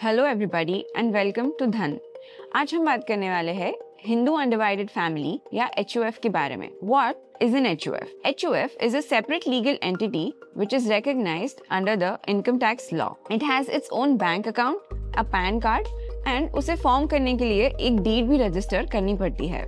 Hello everybody and welcome to Dhan. आज हम बात करने वाले हैं हिंदू अनडिवाइडेड फैमिली या HUF के बारे में। What is an HUF? HUF is a separate legal entity which is recognized under the income tax law. It has its own bank account, a PAN card and उसे form करने के लिए एक deed भी register करनी पड़ती है।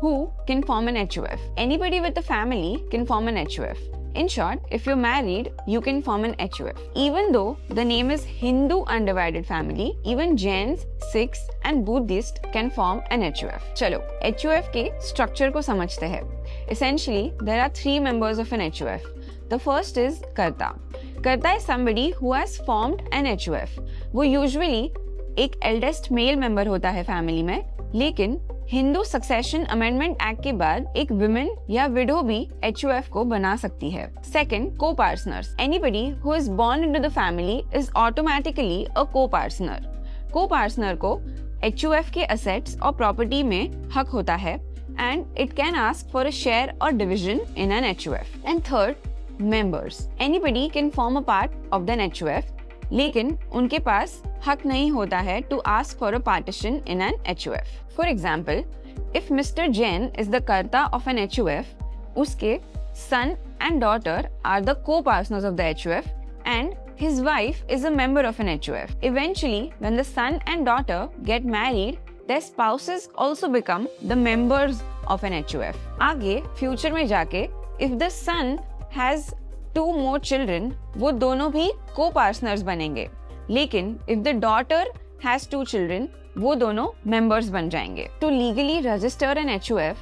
Who can form an HUF? Anybody with a family can form an HUF. In short, if you're married, you can form an HUF. Even though the name is Hindu Undivided Family, even Jains, Sikhs and Buddhists can form an HUF. चलो, HUF के structure को समझते हैं. Essentially, there are three members of an HUF. The first is Karta. Karta is somebody who has formed an HUF. वो usually एक eldest male member होता है family में, लेकिन हिंदू सक्सेशन अमेंडमेंट एक्ट के बाद एक विमेन या विडो भी HUF को बना सकती है। Second, co partners. Anybody who is born into the family is automatically a co partner. Co partner को HUF के असेट्स और प्रॉपर्टी में हक होता है and it can ask for a share और division in an HUF। And third, members. Anybody can form a part of an HUF, लेकिन उनके पास हक नहीं होता है to ask for a partition in an HUF। For example, if mister Jain is the karta of an HUF, उसके son and daughter are the co partners of the HUF and his wife is a member of an HUF. Eventually, when the son and daughter get married, their spouses also become the members of an HUF. आगे future में जाके if the son has 2 more children, वो दोनों भी को-पार्टनर्स बनेंगे, लेकिन if the daughter has 2 children, वो दोनों members बन जाएंगे। To legally register an HUF,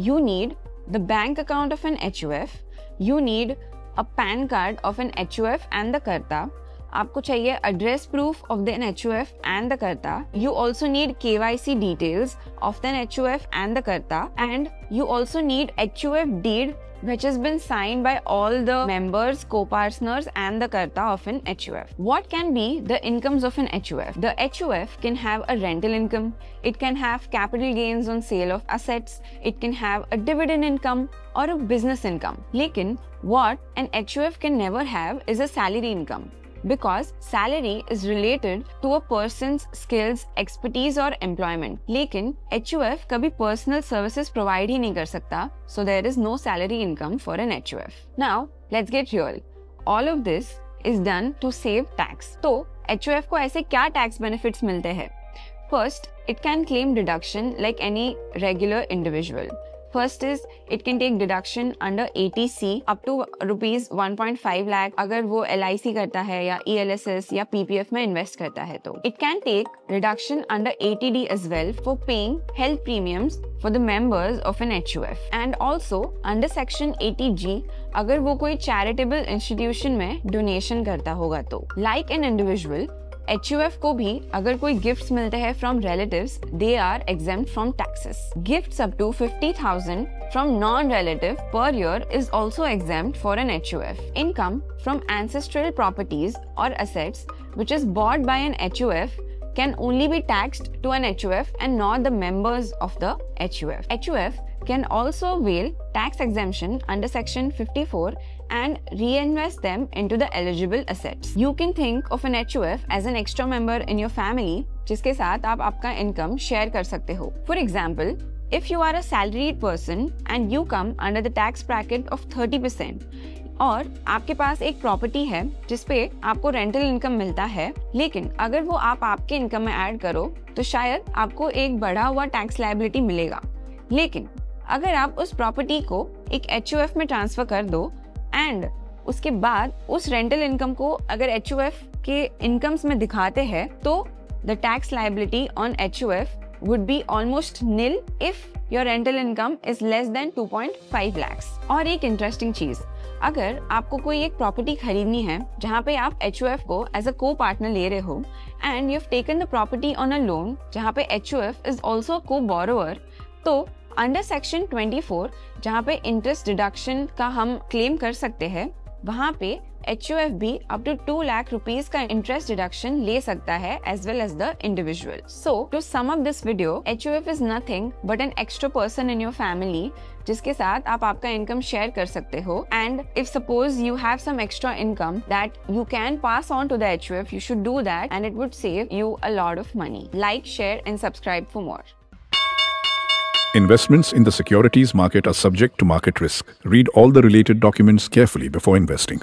you need the bank account of an HUF, you need a PAN card of an HUF and the karta, आपको चाहिए address proof of the HUF and the karta, you also need KYC details of the HUF and the karta, and you also need HUF deed which has been signed by all the members, co-partners and the karta of an HUF. What can be the incomes of an HUF? The HUF can have a rental income, it can have capital gains on sale of assets, it can have a dividend income or a business income. लेकिन what an HUF can never have is a salary income, because salary is related to a person's skills, expertise और employment. लेकिन HUF कभी personal services provide ही नहीं कर सकता, so there is no salary income for an HUF. Now, let's get real. All of this is done to save tax. तो HUF को ऐसे क्या tax benefits मिलते हैं? First, it can claim deduction like any regular individual. First is it can take deduction under 80C up to rupees 1.5 lakh अगर वो LIC करता है या ELSS या PPF में इन्वेस्ट करता है तो। It can take reduction under 80D as well for paying health premiums for the members of an HUF and also under section 80G अगर वो कोई charitable institution में donation करता होगा तो। Like an individual, HUF को भी अगर कोई गिफ्ट्स मिलते हैं from relatives, they are exempt from taxes. Gifts up to 50,000 from non relative per year is also exempt for an HUF। Income from ancestral properties और assets which is bought by an HUF can only be taxed to an HUF and not the members of the HUF. HUF can also avail tax exemption under section 54 and reinvest them into the eligible assets. You can think of an HUF as an extra member in your family जिसके साथ आप आपका income share कर सकते हो. For example, if you are a salaried person and you come under the tax bracket of 30%, और आपके पास एक प्रॉपर्टी है जिसपे आपको रेंटल इनकम मिलता है, लेकिन अगर वो आप आपके इनकम में ऐड करो तो शायद आपको एक बढ़ा हुआ टैक्स लायबिलिटी मिलेगा। लेकिन अगर आप उस प्रॉपर्टी को एक HUF में ट्रांसफर कर दो एंड उसके बाद उस रेंटल इनकम को अगर HUF के इनकम्स में दिखाते हैं तो the tax liability on HUF would be almost nil if your rental income is less than 2.5 lakhs. और एक इंटरेस्टिंग चीज, अगर आपको कोई एक प्रॉपर्टी खरीदनी है जहाँ पे आप HUF को एज अ को-पार्टनर ले रहे हो and you have taken the property on a loan जहाँ पे HUF इज ऑल्सो को-बोरोवर, तो अंडर सेक्शन 24 जहाँ पे इंटरेस्ट डिडक्शन का हम क्लेम कर सकते हैं, वहाँ पे HUF भी up to 2 lakh rupees का interest deduction ले सकता है as well as the individual. So to sum up this video, HUF is nothing but an extra person in your family जिसके साथ आप आपका इनकम शेयर कर सकते हो. And if suppose you have some extra income that you can pass on to the HUF, you should do that and it would save you a lot of money. Like, share and subscribe for more. Investments in the securities market are subject to market risk. Read all the related documents carefully before investing.